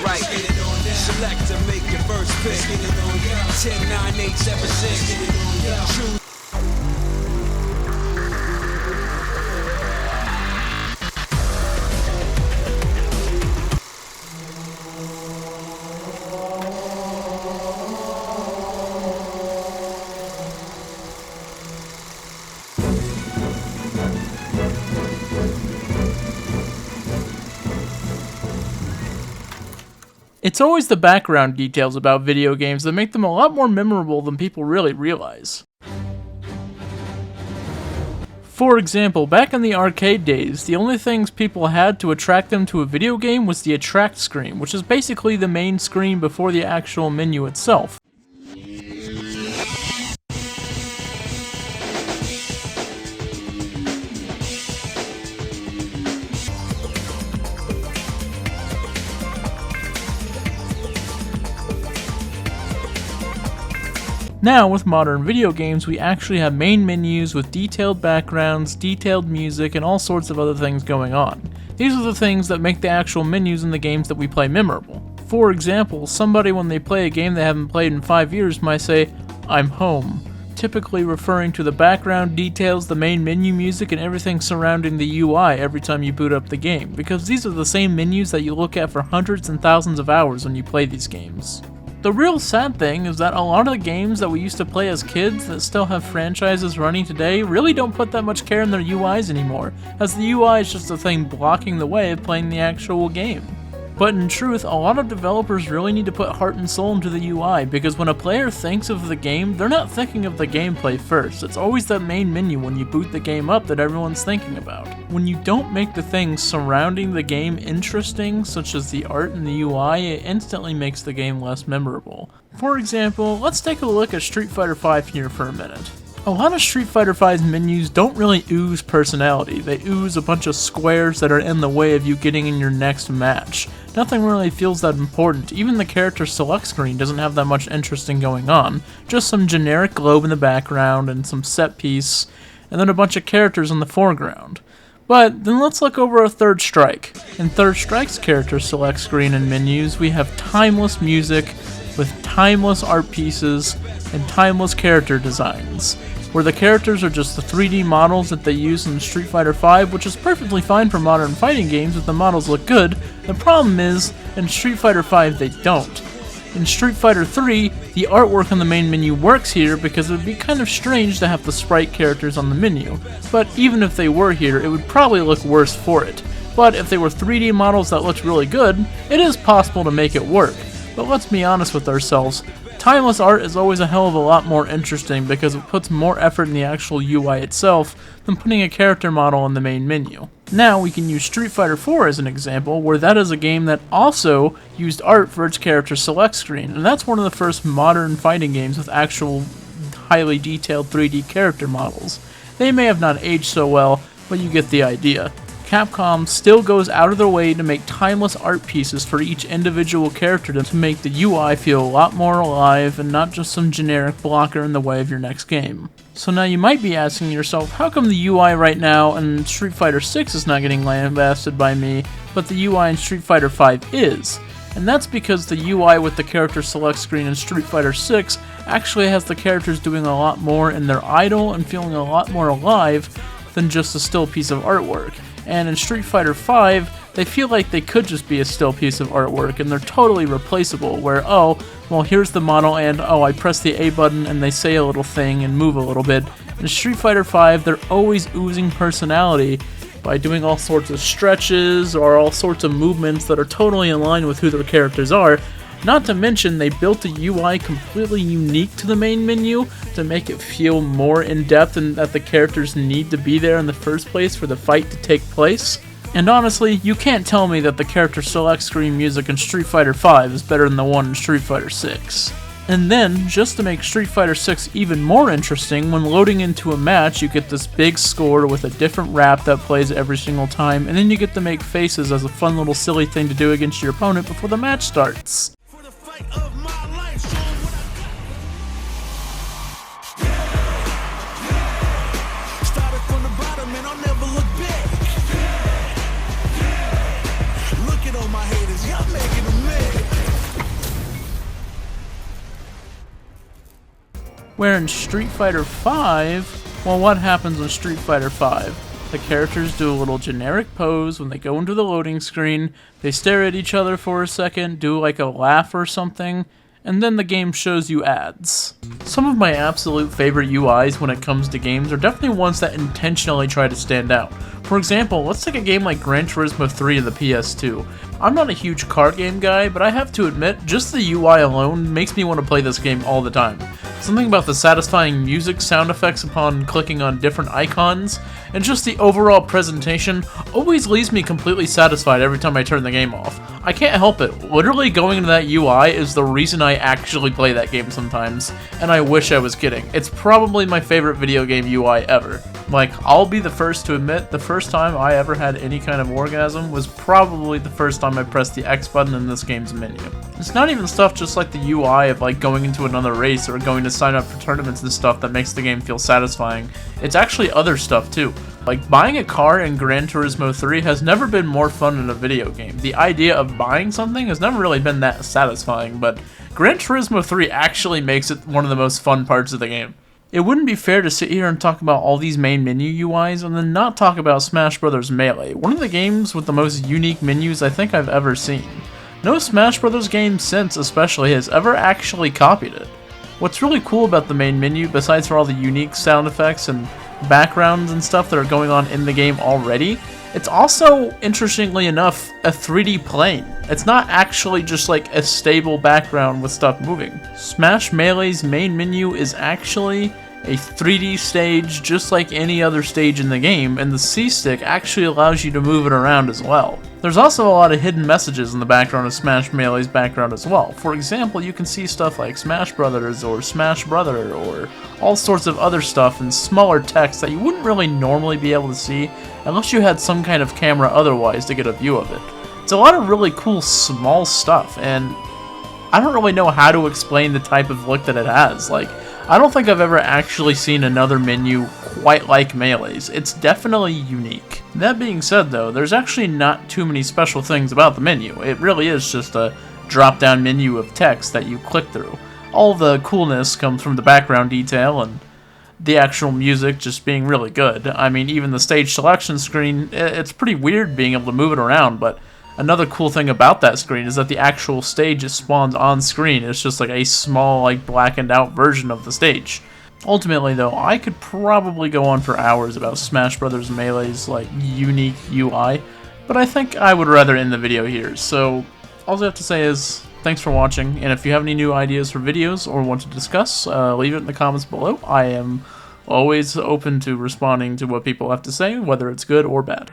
right. Select to make your first pick. 10, 9, 8, 7, 6. Choose. It's always the background details about video games that make them a lot more memorable than people really realize. For example, back in the arcade days, the only things people had to attract them to a video game was the attract screen, which is basically the main screen before the actual menu itself. Now, with modern video games, we actually have main menus with detailed backgrounds, detailed music, and all sorts of other things going on. These are the things that make the actual menus in the games that we play memorable. For example, somebody when they play a game they haven't played in 5 years might say, "I'm home," typically referring to the background details, the main menu music, and everything surrounding the UI every time you boot up the game, because these are the same menus that you look at for hundreds and thousands of hours when you play these games. The real sad thing is that a lot of the games that we used to play as kids that still have franchises running today really don't put that much care in their UIs anymore, as the UI is just a thing blocking the way of playing the actual game. But in truth, a lot of developers really need to put heart and soul into the UI, because when a player thinks of the game, they're not thinking of the gameplay first. It's always that main menu when you boot the game up that everyone's thinking about. When you don't make the things surrounding the game interesting, such as the art and the UI, it instantly makes the game less memorable. For example, let's take a look at Street Fighter V here for a minute. A lot of Street Fighter V's menus don't really ooze personality. They ooze a bunch of squares that are in the way of you getting in your next match. Nothing really feels that important. Even the character select screen doesn't have that much interesting going on. Just some generic globe in the background and some set piece, and then a bunch of characters in the foreground. But then let's look over a Third Strike. In Third Strike's character select screen and menus, we have timeless music with timeless art pieces and timeless character designs, where the characters are just the 3D models that they use in Street Fighter V, which is perfectly fine for modern fighting games if the models look good. The problem is, in Street Fighter V they don't. In Street Fighter 3, the artwork on the main menu works here because it would be kind of strange to have the sprite characters on the menu, but even if they were here, it would probably look worse for it. But if they were 3D models that looked really good, it is possible to make it work. But let's be honest with ourselves, timeless art is always a hell of a lot more interesting because it puts more effort in the actual UI itself than putting a character model in the main menu. Now we can use Street Fighter 4 as an example, where that is a game that also used art for its character select screen, and that's one of the first modern fighting games with actual highly detailed 3D character models. They may have not aged so well, but you get the idea. Capcom still goes out of their way to make timeless art pieces for each individual character to make the UI feel a lot more alive and not just some generic blocker in the way of your next game. So now you might be asking yourself, how come the UI right now in Street Fighter 6 is not getting lambasted by me, but the UI in Street Fighter 5 is? And that's because the UI with the character select screen in Street Fighter 6 actually has the characters doing a lot more in their idle and feeling a lot more alive than just a still piece of artwork. And in Street Fighter V, they feel like they could just be a still piece of artwork, and they're totally replaceable, where, oh, well, here's the model, and, oh, I press the A button, and they say a little thing and move a little bit. In Street Fighter V, they're always oozing personality by doing all sorts of stretches or all sorts of movements that are totally in line with who their characters are. Not to mention, they built a UI completely unique to the main menu to make it feel more in-depth and that the characters need to be there in the first place for the fight to take place. And honestly, you can't tell me that the character select screen music in Street Fighter V is better than the one in Street Fighter 6. And then, just to make Street Fighter 6 even more interesting, when loading into a match, you get this big score with a different rap that plays every single time, and then you get to make faces as a fun little silly thing to do against your opponent before the match starts. Of my life, started from the bottom and I'll never look back. Look at all my haters, y'all making a mess. Where in Street Fighter V, well, what happens in Street Fighter V? The characters do a little generic pose when they go into the loading screen, they stare at each other for a second, do like a laugh or something, and then the game shows you ads. Some of my absolute favorite UIs when it comes to games are definitely ones that intentionally try to stand out. For example, let's take a game like Gran Turismo 3 of the PS2. I'm not a huge car game guy, but I have to admit, just the UI alone makes me want to play this game all the time. Something about the satisfying music sound effects upon clicking on different icons, and just the overall presentation always leaves me completely satisfied every time I turn the game off. I can't help it, literally going into that UI is the reason I actually play that game sometimes, and I wish I was kidding. It's probably my favorite video game UI ever. Like, I'll be the first to admit, the first time I ever had any kind of orgasm was probably the first time I pressed the X button in this game's menu. It's not even stuff just like the UI of like going into another race or going to sign up for tournaments and stuff that makes the game feel satisfying. It's actually other stuff too. Like, buying a car in Gran Turismo 3 has never been more fun in a video game. The idea of buying something has never really been that satisfying, but Gran Turismo 3 actually makes it one of the most fun parts of the game. It wouldn't be fair to sit here and talk about all these main menu UIs and then not talk about Smash Bros. Melee, one of the games with the most unique menus I think I've ever seen. No Smash Bros. Game since especially has ever actually copied it. What's really cool about the main menu, besides for all the unique sound effects and backgrounds and stuff that are going on in the game already, it's also, interestingly enough, a 3D plane. It's not actually just like a stable background with stuff moving. Smash Melee's main menu is actually a 3D stage just like any other stage in the game, and the C-stick actually allows you to move it around as well. There's also a lot of hidden messages in the background of Smash Melee's background as well. For example, you can see stuff like Smash Brothers or Smash Brother or all sorts of other stuff in smaller text that you wouldn't really normally be able to see unless you had some kind of camera otherwise to get a view of it. It's a lot of really cool small stuff, and I don't really know how to explain the type of look that it has. Like, I don't think I've ever actually seen another menu quite like Melee's. It's definitely unique. That being said though, there's actually not too many special things about the menu. It really is just a drop-down menu of text that you click through. All the coolness comes from the background detail and the actual music just being really good. I mean, even the stage selection screen, it's pretty weird being able to move it around, but another cool thing about that screen is that the actual stage is spawned on screen. It's just like a small, like, blackened out version of the stage. Ultimately though, I could probably go on for hours about Smash Bros. Melee's like unique UI, but I think I would rather end the video here. So all I have to say is thanks for watching, and if you have any new ideas for videos or want to discuss, leave it in the comments below. I am always open to responding to what people have to say, whether it's good or bad.